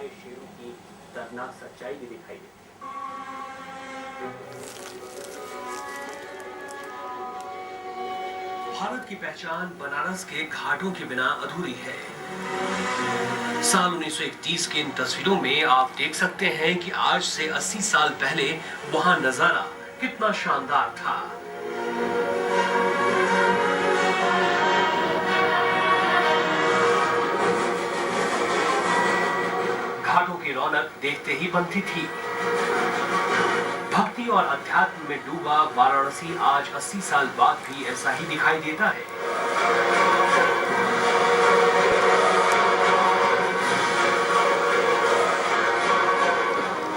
में शेरों की दर्दनाक सच्चाई भी दिखाई देती है। भारत की पहचान बनारस के घाटों के बिना अधूरी है। साल 1931 की इन तस्वीरों में आप देख सकते हैं कि आज से 80 साल पहले वहां नजारा कितना शानदार था। घाटों की रौनक देखते ही बनती थी। भक्ति और अध्यात्म में डूबा वाराणसी आज 80 साल बाद भी ऐसा ही दिखाई देता है।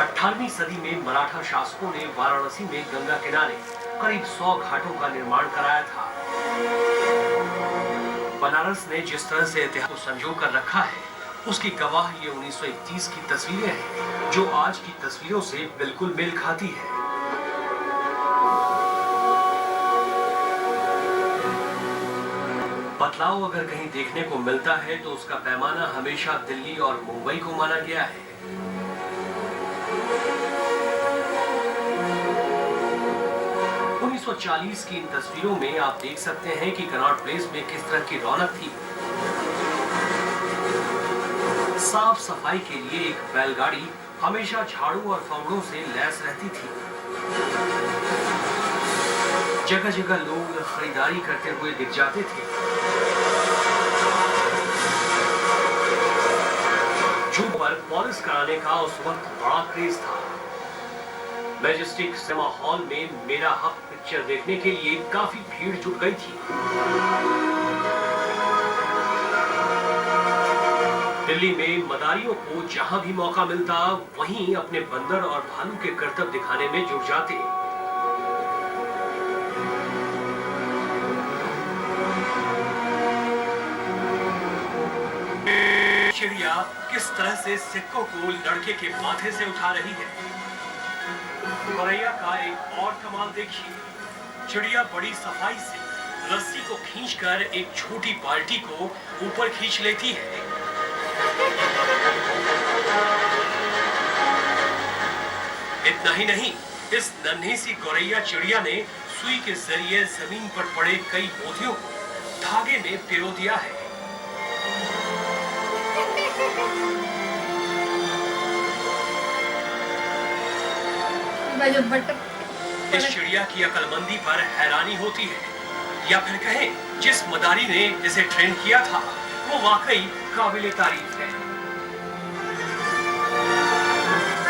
18वीं सदी में मराठा शासकों ने वाराणसी में गंगा किनारे करीब 100 घाटों का निर्माण कराया था। बनारस ने जिस तरह से इतिहास को संजो कर रखा है, उसकी गवाह ये 1931 की तस्वीरें हैं, जो आज की तस्वीरों से बिल्कुल मेल खाती है। बदलाव अगर कहीं देखने को मिलता है तो उसका पैमाना हमेशा दिल्ली और मुंबई को माना गया है। सौ 1940 की इन तस्वीरों में आप देख सकते हैं कि कनॉट प्लेस में किस तरह की रौनक थी। साफ सफाई के लिए एक बैलगाड़ी हमेशा झाड़ू और फावड़ों से लैस रहती थी। जगह जगह लोग खरीदारी करते हुए दिख जाते थे। जू पर पॉलिश कराने का उस वक्त बड़ा क्रेज था। मैजेस्टिक सिनेमा हॉल में मेरा हक पिक्चर देखने के लिए काफी भीड़ जुट गई थी। दिल्ली में मदारियों को जहां भी मौका मिलता वहीं अपने बंदर और भालू के करतब दिखाने में जुट जाते। चिड़िया किस तरह से सिक्कों को लड़के के माथे से उठा रही है। गौरैया का एक और कमाल देखिए। चिड़िया बड़ी सफाई से रस्सी को खींचकर एक छोटी बाल्टी को ऊपर खींच लेती है। इतना ही नहीं, इस नन्ही सी गौरैया चिड़िया ने सुई के जरिए जमीन पर पड़े कई मोतियों को धागे में पिरो दिया है। इस चिड़िया की अक्लमंदी पर हैरानी होती है, या फिर कहें जिस मदारी ने इसे ट्रेन किया था वो वाकई काबिले तारीफ है।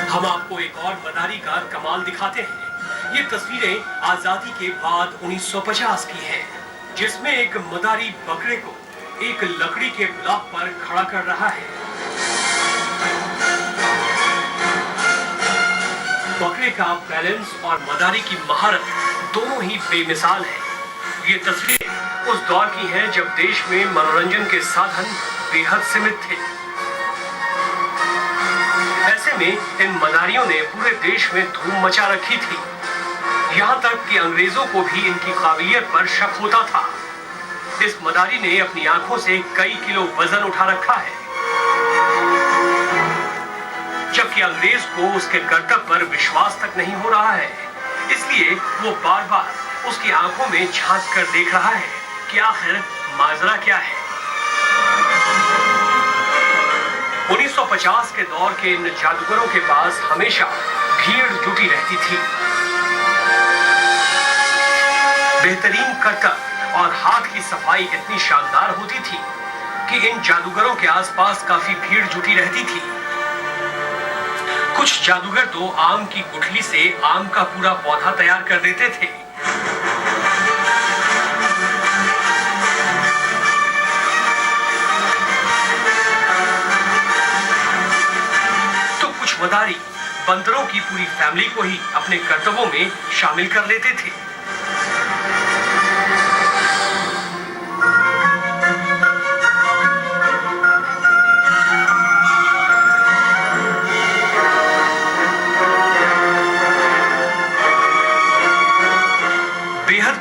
हम आपको एक और मदारी का कमाल दिखाते हैं। ये तस्वीरें आजादी के बाद 1950 की हैं, जिसमें एक मदारी बकरे को एक लकड़ी के ब्लॉक पर खड़ा कर रहा है। बकरे का बैलेंस और मदारी की महारत दोनों ही बेमिसाल है। ये तस्वीरें उस दौर की हैं जब देश में मनोरंजन के साधन बेहद सीमित थे। ऐसे में इन मदारियों ने पूरे देश में धूम मचा रखी थी। यहाँ तक कि अंग्रेजों को भी इनकी काबिलियत पर शक होता था। इस मदारी ने अपनी आंखों से कई किलो वजन उठा रखा है, जबकि अंग्रेज को उसके करतब पर विश्वास तक नहीं हो रहा है। इसलिए वो बार बार उसकी आंखों में झांक कर देख रहा है कि आखिर माजरा क्या है। 1950 के दौर के इन जादूगरों के पास हमेशा भीड़ जुटी रहती थी। बेहतरीन करतब और हाथ की सफाई इतनी शानदार होती थी कि इन जादूगरों के आसपास काफी भीड़ जुटी रहती थी। कुछ जादूगर तो आम की गुठली से आम का पूरा पौधा तैयार कर देते थे। तो कुछ मदारी बंदरों की पूरी फैमिली को ही अपने करतबों में शामिल कर लेते थे।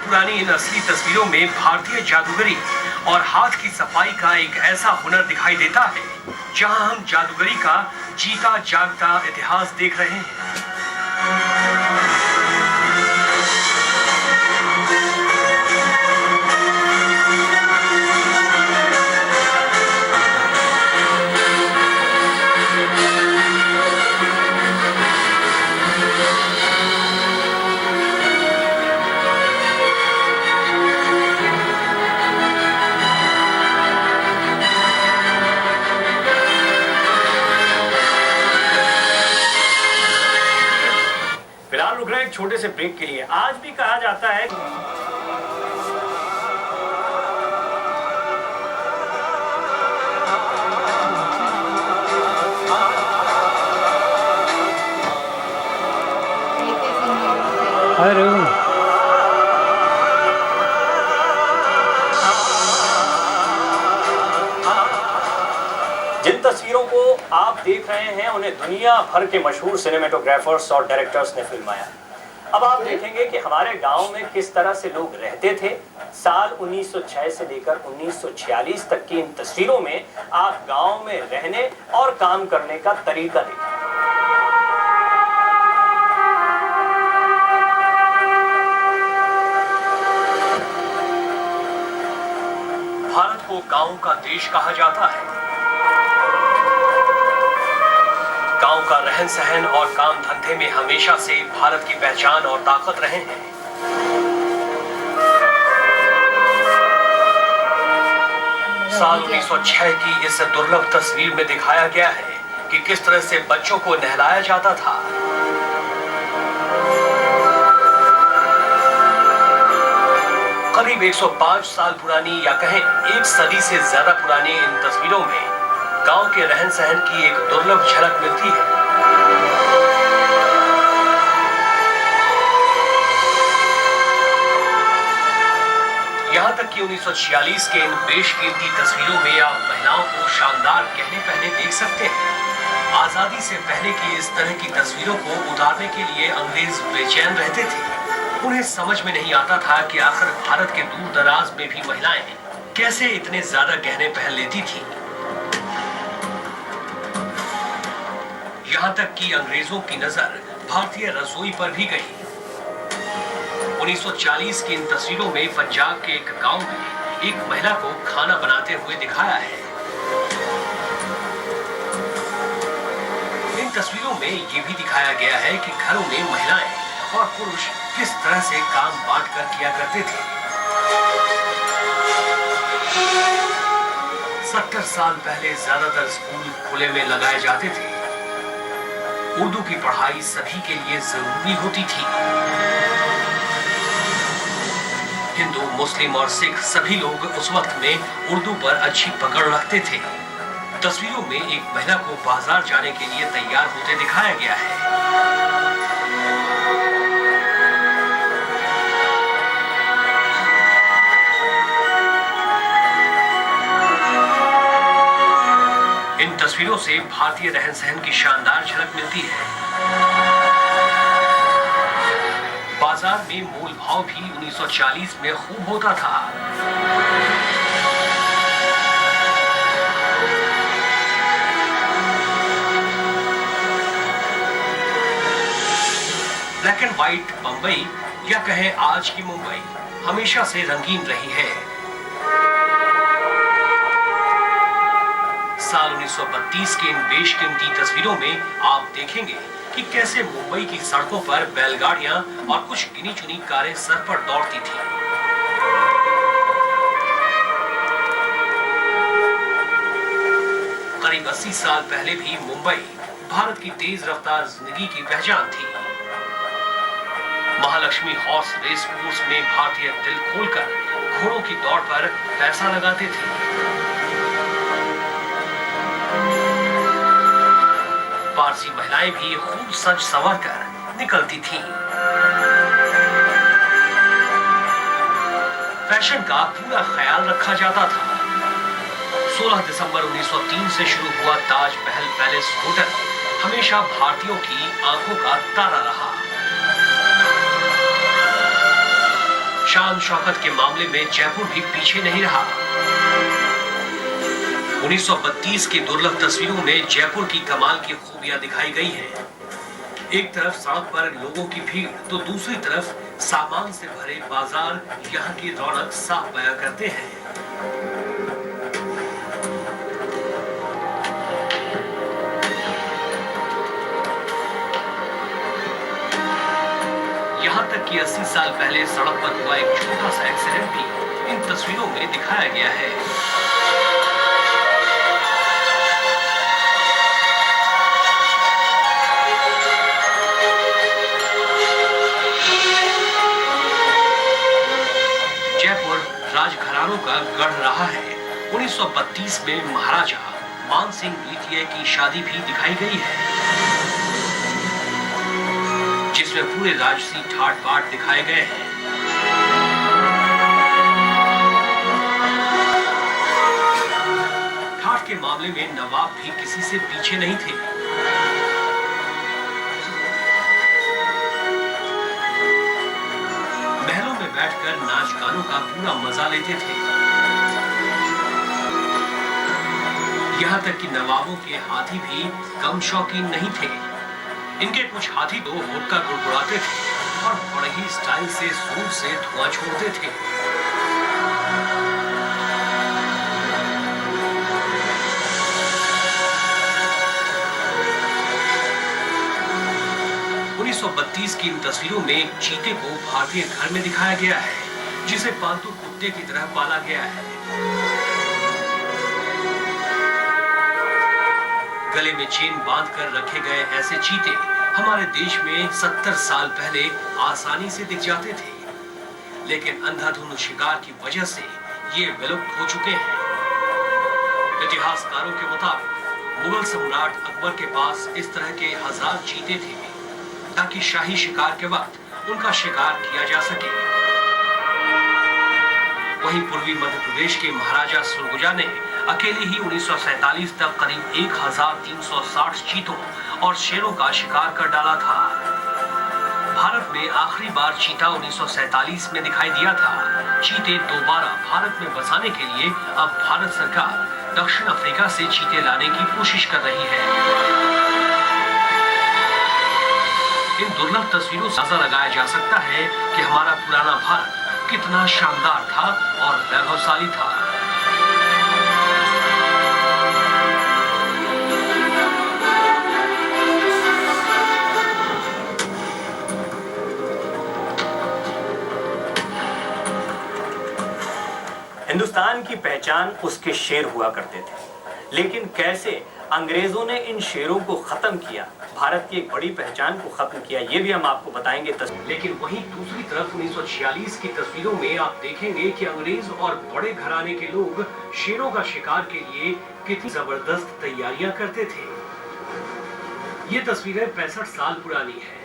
पुरानी इन असली तस्वीरों में भारतीय जादूगरी और हाथ की सफाई का एक ऐसा हुनर दिखाई देता है जहां हम जादूगरी का जीता जागता इतिहास देख रहे हैं। फिलहाल रुक रहे हैं एक छोटे से ब्रेक के लिए। आज भी कहा जाता है जिन तस्वीरों को आप देख रहे हैं उन्हें दुनिया भर के मशहूर सिनेमेटोग्राफर्स और डायरेक्टर्स ने फिल्माया। अब आप देखेंगे कि हमारे गांव में किस तरह से लोग रहते थे। साल 1906 से लेकर 1946 तक की इन तस्वीरों में आप गांव में रहने और काम करने का तरीका देखें। भारत को गांव का देश कहा जाता है। गांव का रहन सहन और काम धंधे में हमेशा से भारत की पहचान और ताकत रहे हैं। साल 1906 की इस दुर्लभ तस्वीर में दिखाया गया है कि किस तरह से बच्चों को नहलाया जाता था। करीब 105 साल पुरानी या कहें एक सदी से ज्यादा पुरानी इन तस्वीरों में गांव के रहन सहन की एक दुर्लभ झलक मिलती है। यहां तक कि 1946 के इन बेशकीमती तस्वीरों में आप महिलाओं को शानदार गहने पहने देख सकते हैं। आजादी से पहले की इस तरह की तस्वीरों को उतारने के लिए अंग्रेज बेचैन रहते थे। उन्हें समझ में नहीं आता था कि आखिर भारत के दूर दराज में भी महिलाएं कैसे इतने ज्यादा गहने पहन लेती थीं। यहां तक कि अंग्रेजों की नजर भारतीय रसोई पर भी गई। 1940 की इन तस्वीरों में पंजाब के एक गांव में एक महिला को खाना बनाते हुए दिखाया है। इन तस्वीरों में यह भी दिखाया गया है कि घरों में महिलाएं और पुरुष किस तरह से काम बांट कर किया करते थे। 70 साल पहले ज्यादातर स्कूल खुले में लगाए जाते थे। उर्दू की पढ़ाई सभी के लिए जरूरी होती थी। हिंदू, मुस्लिम और सिख सभी लोग उस वक्त में उर्दू पर अच्छी पकड़ रखते थे। तस्वीरों में एक महिला को बाजार जाने के लिए तैयार होते दिखाया गया है। इन तस्वीरों से भारतीय रहन सहन की शानदार झलक मिलती है। बाजार में मोल भाव भी 1940 में खूब होता था। ब्लैक एंड व्हाइट बंबई या कहें आज की मुंबई हमेशा से रंगीन रही है। साल 1932 के इन बेशकीमती तस्वीरों में आप देखेंगे कि कैसे मुंबई की सड़कों पर बैलगाड़ियां और कुछ गिनी चुनी कारें सर पर दौड़ती थीं। करीब 80 साल पहले भी मुंबई भारत की तेज रफ्तार जिंदगी की पहचान थी। महालक्ष्मी हॉर्स रेस कोर्स में भारतीय दिल खोलकर घोड़ों की दौड़ पर पैसा लगाते थे। पारसी महिलाएं भी खूब सज संवर कर निकलती थीं। फैशन का पूरा ख्याल रखा जाता था। 16 दिसंबर 1903 से शुरू हुआ ताज महल पैलेस होटल हमेशा भारतीयों की आंखों का तारा रहा। शान शौकत के मामले में जयपुर भी पीछे नहीं रहा। 1932 की दुर्लभ तस्वीरों में जयपुर की कमाल की खूबियां दिखाई गई हैं। एक तरफ सड़क पर लोगों की भीड़ तो दूसरी तरफ सामान से भरे बाजार यहाँ की रौनक साफ बयां करते हैं। यहाँ तक कि 80 साल पहले सड़क पर हुआ एक छोटा सा एक्सीडेंट भी इन तस्वीरों में दिखाया गया है। जयपुर राजघरानों का गढ़ रहा है। 1932 में महाराजा मानसिंह द्वितीय की शादी भी दिखाई गई है, जिसमें पूरे राजसी ठाट बाट दिखाए गए हैं। ठाट के मामले में नवाब भी किसी से पीछे नहीं थे। महलों में बैठकर नाच गानों का पूरा मजा लेते थे। यहाँ तक कि नवाबों के हाथी भी कम शौकीन नहीं थे। इनके कुछ हाथी तो हुक्का गुड़गुड़ाते थे और बड़े ही स्टाइल से सूर से धुआं छोड़ते थे। की इन तस्वीरों में एक चीते को भारतीय घर में दिखाया गया है, जिसे पालतू कुत्ते की तरह पाला गया है। गले में चेन बांधकर रखे गए ऐसे चीते हमारे देश में 70 साल पहले आसानी से दिख जाते थे, लेकिन अंधाधुंध शिकार की वजह से ये विलुप्त हो चुके हैं। इतिहासकारों के मुताबिक मुगल सम्राट अकबर के पास इस तरह के 1000 चीते थे, ताकि शाही शिकार के वक्त उनका शिकार किया जा सके। वहीं पूर्वी मध्य प्रदेश के महाराजा सुरगुजा ने अकेले ही 1947 तक करीब 1360 चीतों और शेरों का शिकार कर डाला था। भारत में आखिरी बार चीता 1947 में दिखाई दिया था। चीते दोबारा भारत में बसाने के लिए अब भारत सरकार दक्षिण अफ्रीका से चीते लाने की कोशिश कर रही है। इन दुर्लभ तस्वीरों से अंदाजा लगाया जा सकता है कि हमारा पुराना भारत कितना शानदार था और वैभवशाली था। हिंदुस्तान की पहचान उसके शेर हुआ करते थे, लेकिन कैसे अंग्रेजों ने इन शेरों को खत्म किया, भारत की एक बड़ी पहचान को खत्म किया, ये भी हम आपको बताएंगे। लेकिन वहीं दूसरी तरफ 1946 की तस्वीरों में आप देखेंगे कि अंग्रेज और बड़े घराने के लोग शेरों का शिकार के लिए कितनी जबरदस्त तैयारियां करते थे। ये तस्वीरें 65 साल पुरानी है,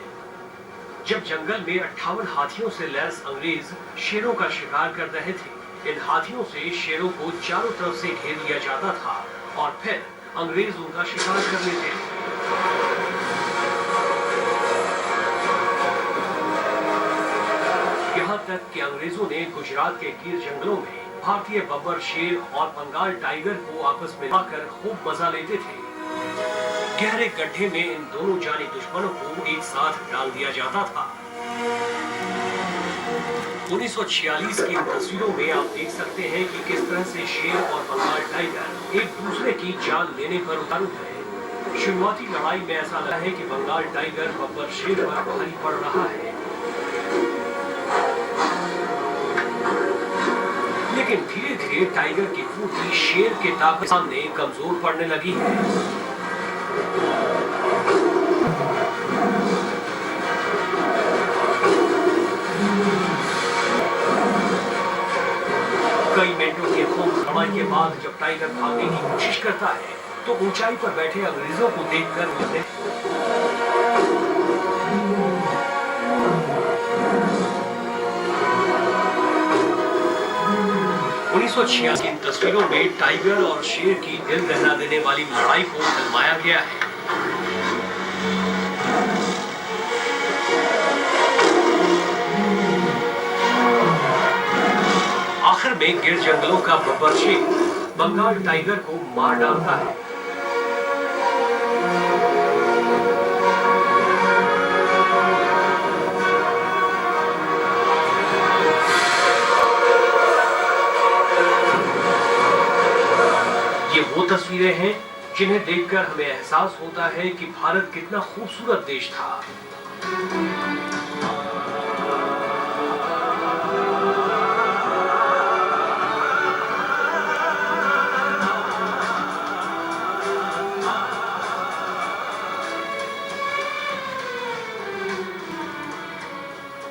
जब जंगल में 58 हाथियों से लैस अंग्रेज शेरों का शिकार कर रहे थे। इन हाथियों से शेरों को चारों तरफ से घेर लिया जाता था और फिर अंग्रेज उनका शिकार कर लेते थे। यहाँ तक कि अंग्रेजों ने गुजरात के गिर जंगलों में भारतीय बब्बर शेर और बंगाल टाइगर को आपस में मिलाकर खूब मजा लेते थे। गहरे गड्ढे में इन दोनों जानी दुश्मनों को एक साथ डाल दिया जाता था। 1946 की तस्वीरों में आप देख सकते हैं कि किस तरह से शेर और बंगाल टाइगर एक दूसरे की जान लेने पर उतारू है। शुरुआती लड़ाई में ऐसा लगा है कि बंगाल टाइगर बब्बर शेर पर भारी पड़ रहा है, लेकिन धीरे धीरे टाइगर की फूटी शेर के ताकत सामने कमजोर पड़ने लगी है। कई मिनटों के खूब लड़ाई के बाद जब टाइगर भागने की कोशिश करता है तो ऊंचाई पर बैठे अंग्रेजों को देखकर उसे 1986 की तस्वीरों में टाइगर और शेर की दिल दहला देने वाली लड़ाई को फिल्माया गया है। आखिर में गिर जंगलों का बब्बर शेर बंगाल टाइगर को मार डालता है। ये वो तस्वीरें हैं जिन्हें देखकर हमें एहसास होता है कि भारत कितना खूबसूरत देश था।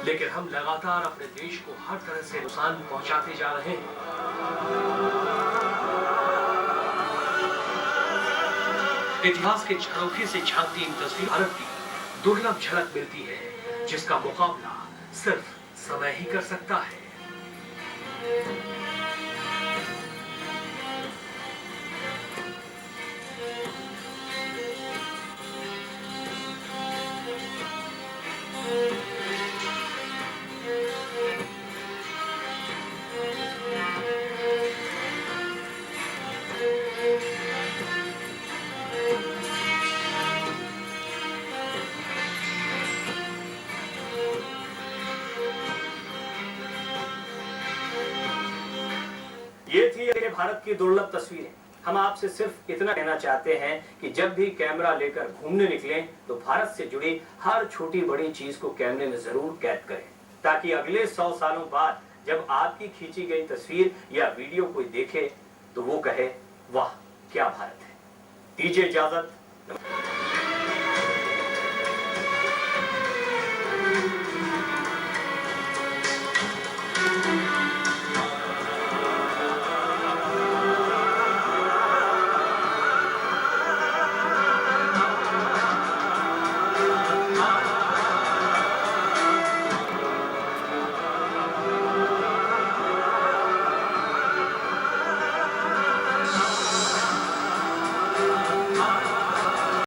लेकिन हम लगातार अपने देश को हर तरह से नुकसान पहुंचाते जा रहे हैं। इतिहास के झरोखे से झांकती इन तस्वीर भारत की दुर्लभ झलक मिलती है, जिसका मुकाबला सिर्फ समय ही कर सकता है। ये थी मेरे भारत की दुर्लभ तस्वीरें। हम आपसे सिर्फ इतना कहना चाहते हैं कि जब भी कैमरा लेकर घूमने निकलें तो भारत से जुड़ी हर छोटी बड़ी चीज को कैमरे में जरूर कैद करें, ताकि अगले 100 सालों बाद जब आपकी खींची गई तस्वीर या वीडियो कोई देखे तो वो कहे, वाह क्या भारत है। दीजिए इजाजत।